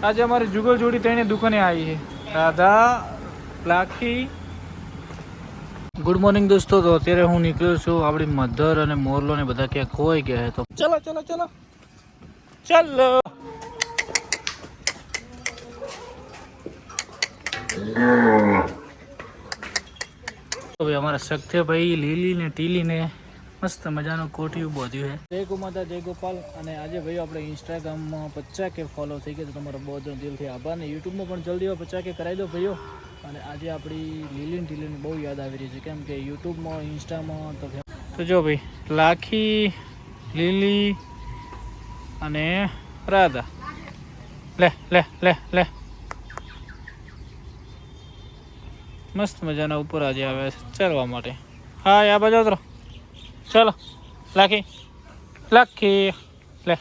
आज हमारी जुगल जोड़ी तेने दुकाने आई है राधा लाखी। गुड मॉर्निंग दोस्तों। तो અત્યારે હું નીકળ્યો છું આપણી મધર અને મોરલો ને બધા ક્યાં ખોવાઈ ગયા છે તો ચલો ચલો ચલો ચલો। તો ભાઈ અમારા સખ્તે ભાઈ લીલી ને ટીલી ને મસ્ત મજાનું કોઠિયું બોધ્યું છે। જય ગો માતા જય ગોપાલ। અને આજે ભાઈ આપણે ઇન્સ્ટાગ્રામમાં 50K ફોલો થઈ ગયા તો તમારો બહુ દિલથી આભાર ને યુટ્યુબમાં પણ જલ્દી 50K કરાવી દો ભાઈઓ। અને આજે આપણી લીલી ટીલીને બહુ યાદ આવી રહી છે કેમ કે યુટ્યુબમાં ઇન્સ્ટામાં તો જો ભાઈ લાખી લીલી અને રાધા લે લે લે લે મસ્ત મજાના ઉપર આજે આવે ચરવા માટે। હા આ બાજુ ઉતરો ચલો લાખી લાખી લે।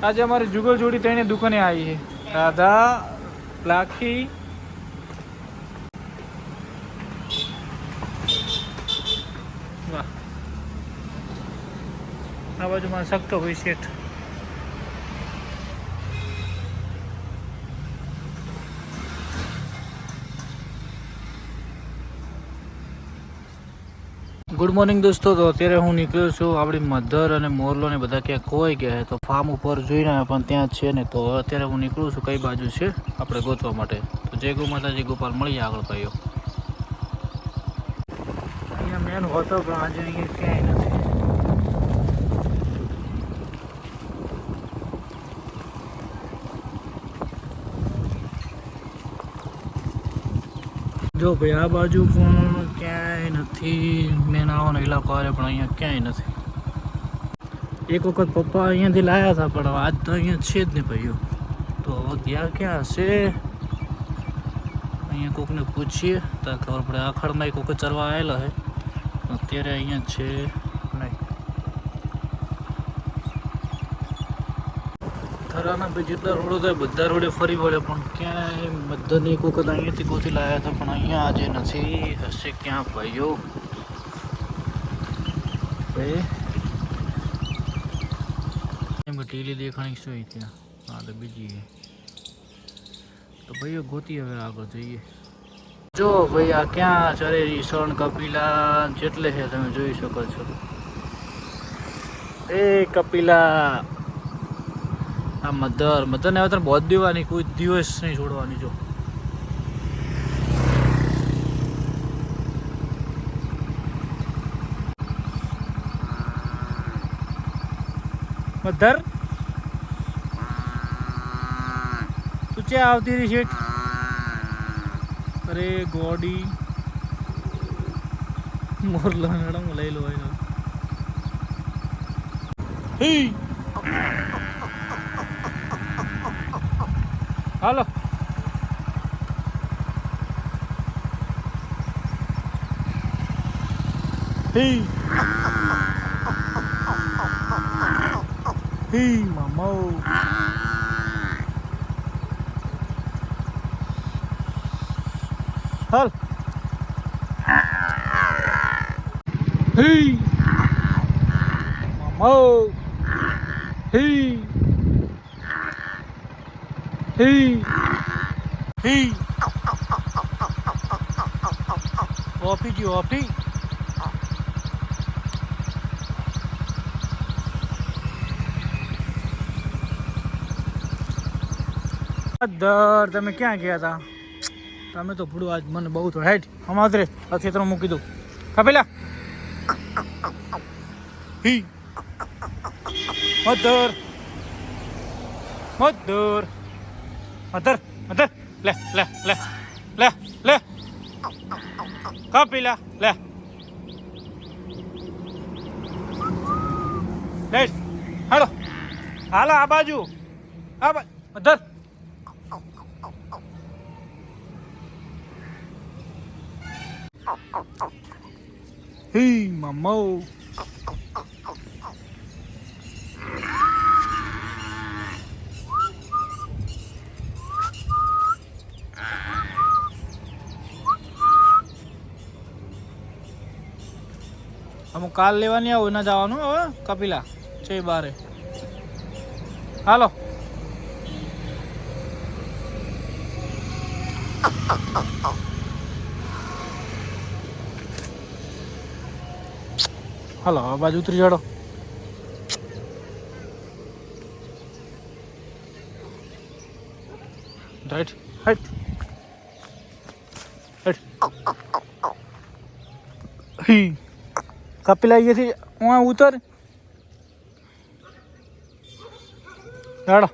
आज हमारी जुगल जोड़ी तेने दुकाने आई है राधा लाखी। वाह आ बाजू में सकतो भाई सेठ। ગુડ મોર્નિંગ દોસ્તો। તો અત્યારે હું નીકળ્યો છું આપણી મધર અને મોરલો ને બધા ક્યાં ખોવાઈ ગયા છે તો ફાર્મ ઉપર જોઈને આવ્યા પણ ત્યાં છે ને તો અત્યારે હું નીકળું છું કઈ બાજુ છે આપણે ગોતવા માટે। તો જય ગો માતા જય ગોપાલ મળીએ આગળ ભાઈઓ। અહીંયા મેન હોતો પણ આજે અહીંયા ક્યાંય નથી। જો ભાઈ આ બાજુ પણ ક્યાંય નથી। મેન આવવાનો ઇલાકો આવે પણ અહીંયા ક્યાંય નથી। એક વખત પપ્પા અહીંયાથી લાવ્યા હતા પણ આજ તો અહીંયા છે જ નહીં ભાઈઓ। તો હવે ગયા ક્યાં હશે અહીંયા કોકને પૂછીએ તો ખબર પડે। આખડમાં કોક ચરવા આવેલો છે અત્યારે અહીંયા છે નહીં। થરાના ભાઈ જેટલા રોડો થાય બધા રોડે ફરી વળે પણ ક્યાંય બધાને એક વખત અહીંયાથી ગોતી લાવ્યા હતા પણ અહીંયા આજે નથી। હશે ક્યાં ભાઈઓ ભાઈ ટીલી દેખાણી શું ત્યાં? હા તો બીજી તો ભાઈઓ ગોતી હવે આગળ જઈએ। જો ભાઈ આ ક્યાં ચરે ઈસણ કપિલા જેટલે છે તમે જોઈ શકો છો। એ કપિલા આ મધરને હવે તને બોધ દેવાની કોઈ દિવસ નહીં છોડવાની। જો મધર તું ક્યાં આવતી રહી શેઠ? અરે ગોડી મોરલો મેડમ લઈ લો હાલો મામો હાલ મામો ઓફી ગયો ઓફી। દર તમે ક્યાં ગયા હતા? તમે તો ભૂડું આજ મને બહુ તો હેડ અમારે આ ખેતરમાં મૂકી દઉં ખપેલા હી મધર મધર મધર મધર લે લે લે લે લે કપીલા લે લે હાલો હાલો આ બાજુ મધર Hey, mamo. અમુક કાલ લેવાની આવું ના જવાનું હવે કપિલા છે બારે. હાલો હાલો આ બાજુ ઉતરી જાડો. રાઈટ હાઈટ કપિલા અહીંયાથી હું ઉતર જાડો.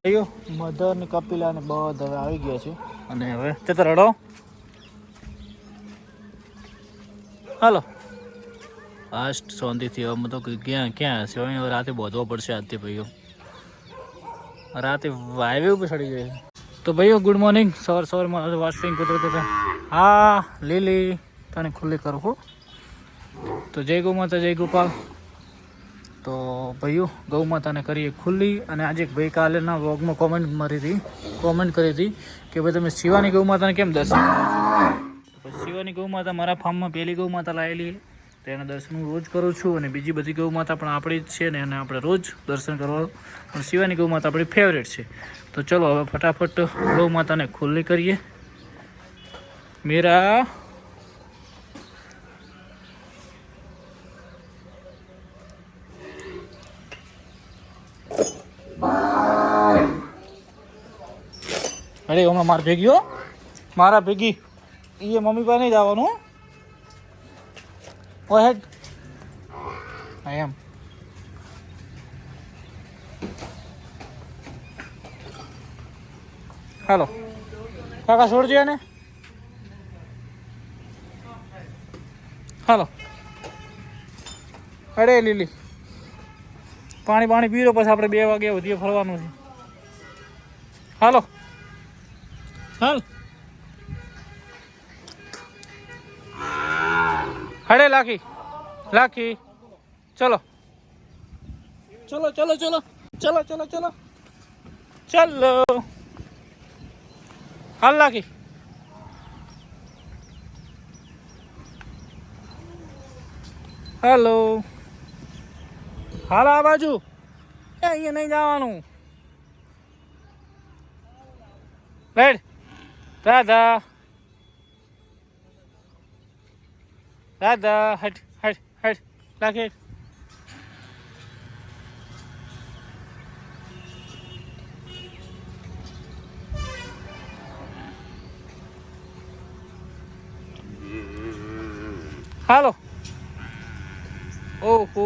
અયો મધર ને કપિલા ને બધા હવે આવી ગયા છે અને હવે જતા રડો. હાલો ફાસ્ટ શાંતિથી હવે તો ક્યાં ક્યાં હશે હવે રાતે બોધવા પડશે આજથી ભાઈઓ. રાતે વાયવે ઉપર ચડી જાય. તો ભાઈઓ ગુડ મોર્નિંગ. સવારમાં વોશિંગ કુદરત હતા. હા લીલી તને ખુલ્લી કરું હો. તો જય ગૌ માતા જય ગોપાલ. તો ભાઈઓ ગૌ માતાને કરીએ ખુલ્લી. અને આજે ભાઈ કાલેના વ્લોગમાં કોમેન્ટ કરી હતી કે ભાઈ તમે શિવાની ગૌ માતાને કેમ દર્શન કરો છો. શિવાની ગૌ માતા મારા ફાર્મમાં પહેલી ગૌ માતા લાવેલી તો એના દર્શન હું રોજ કરું છું. અને બીજી બધી ગૌ માતા પણ આપણી જ છે ને અને આપણે રોજ દર્શન કરવા. પણ શિવાની ગૌ માતા આપણી ફેવરેટ છે. તો ચલો હવે ફટાફટ ગૌ માતાને ખુલ્લી કરીએ. મેરા અરે હમણાં મારા ભેગી હો મારા ભેગી એ મમ્મી પાસે નહીં જવાનું. ઓ હેડ આઈ એમ હાલો કાકા છોડજો એને. હાલો અરે લીલી પાણી પી લો પછી આપણે 2 વાગ્યા સુધી ફરવાનું છે. હાલો હાલ હડે લાખી ચલો હાલ લાખી. હેલો હાલ આ બાજુ અહીંયા નહીં જવાનું. બેડ રાધા હટ લાખી. હાલો ઓહો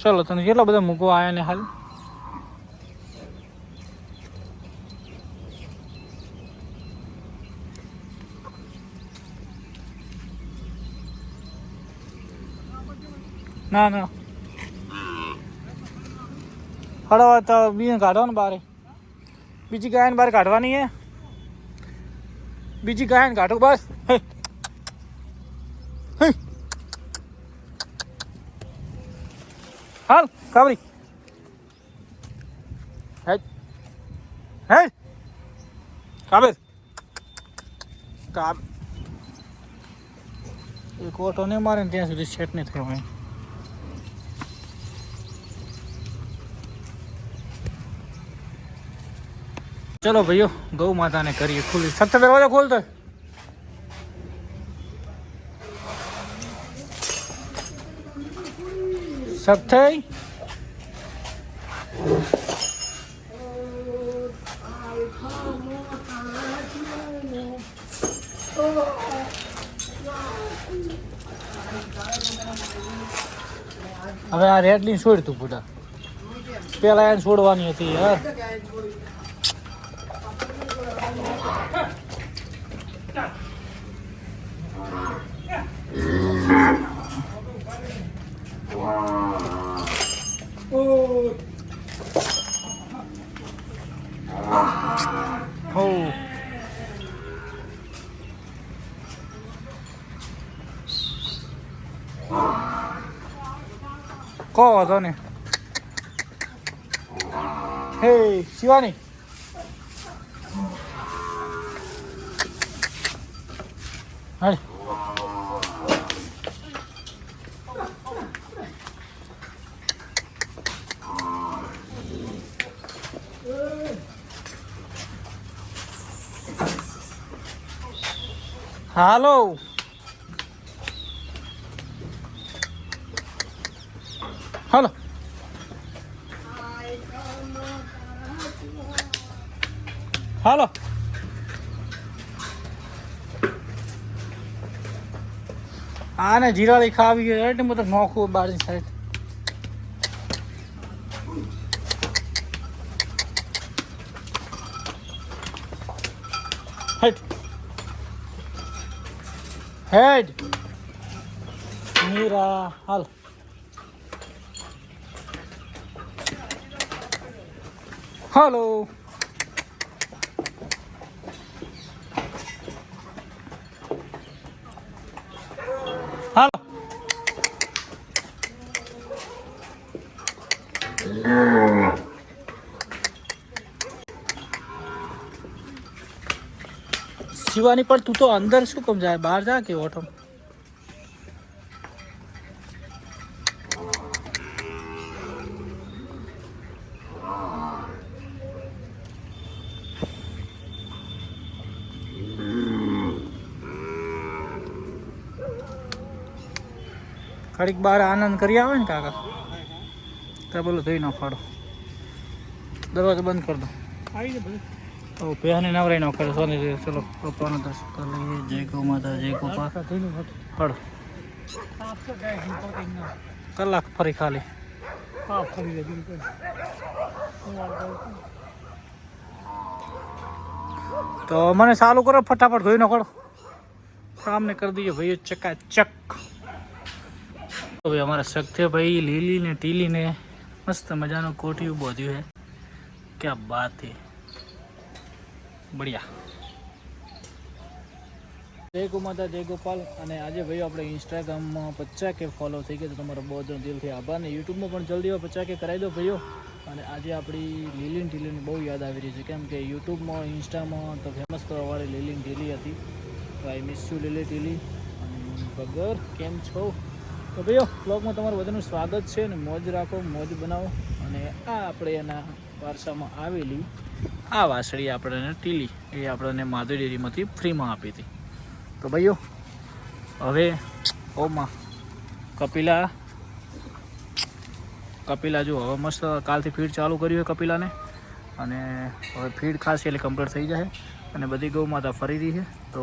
ચલો તને કેટલા બધા મૂકવા આવ્યા ને હાલ. ના હળવા તો બીજે કાઢો ને બારે. બીજી ગાયને બહાર કાઢવાની હે. બીજી ગાયને કાઢો બસ. હાલ કાબરી હે કાબર એક ઓટો ને મારે ને ત્યાં સુધી સેટ નહીં થયો. ચલો ભાઈઓ ગૌ માતાને કરીએ ખુલ્લી. સત્તર દરવાજો ખોલતો સખ્ત હવે આ રેડલી છોડ તું પૂટા પેલા એને છોડવાની હતી યાર. કહો વાંધો ને. હે શિવાની હાલ. હાલો હાલો હાલો. આને જીરાળી ખાવી હોય એટલે મતલબ નોખું બારની સાઈડ. હેડ હેડ મીરા હાલ. હાલો હાલો. શિવાની પણ તું તો અંદર શું કમ જાય? બહાર જા કે ઓટો. ઘડીક બહાર આનંદ કરી આવે ને કાકા. ત્યાં બોલો ધોઈ નાખો. દરવાજો બંધ કરી દો. આવી ને તો પહેને નવરાઈ નો કરે સોની. ચલો પપ્પાનો દર્શન કરી લઈએ. જય ગૌ માતા, જય ગોપા. હળ કલાક ફરી ખાલી. તો મને ચાલુ કરો ફટાફટ ધોઈ નાખો. કામને કરી દઈએ ભાઈ ચકાચક. તો ભાઈ અમારા સખ્યભાઈ લીલી ને ટીલી ને મસ્ત મજાનું કોઠિયું બોધ્યું છે. ક્યાં બાત છે, બઢિયા. જય ગૌ માતા, જય ગોપાલ. અને આજે ભાઈ આપણે ઇન્સ્ટાગ્રામમાં 50K ફોલો થઈ ગયા, તો તમારો બહુ દિલથી આભાર. ને યુટ્યુબમાં પણ જલ્દી 50K કરાવી દો ભાઈઓ. અને આજે આપણી લીલીન ટીલીની બહુ યાદ આવી રહી છે, કેમ કે યુટ્યુબમાં ઇન્સ્ટામાં તો ફેમસ કરવાવાળી લીલીન ટીલી હતી. તો આઈ મિસ યુ લીલી ટીલી. અને બગર કેમ છો? તો ભાઈઓ બ્લોગમાં તમારું બધાનું સ્વાગત છે. અને મોજ રાખો, મોજ બનાવો. અને આ આપણે એના વારસામાં આવેલી આ વાસળી આપણને ટીલી એ આપણને માધુરી ડેરીમાંથી ફ્રીમાં આપી હતી. તો ભાઈઓ હવે ઓમાં કપિલા જો હવે મસ્ત કાલથી ફીડ ચાલુ કર્યું છે કપિલાને. અને હવે ફીડ ખાસ એટલે કમ્પ્લીટ થઈ જાય અને બધી ગૌ માતા ફરી રહી છે. તો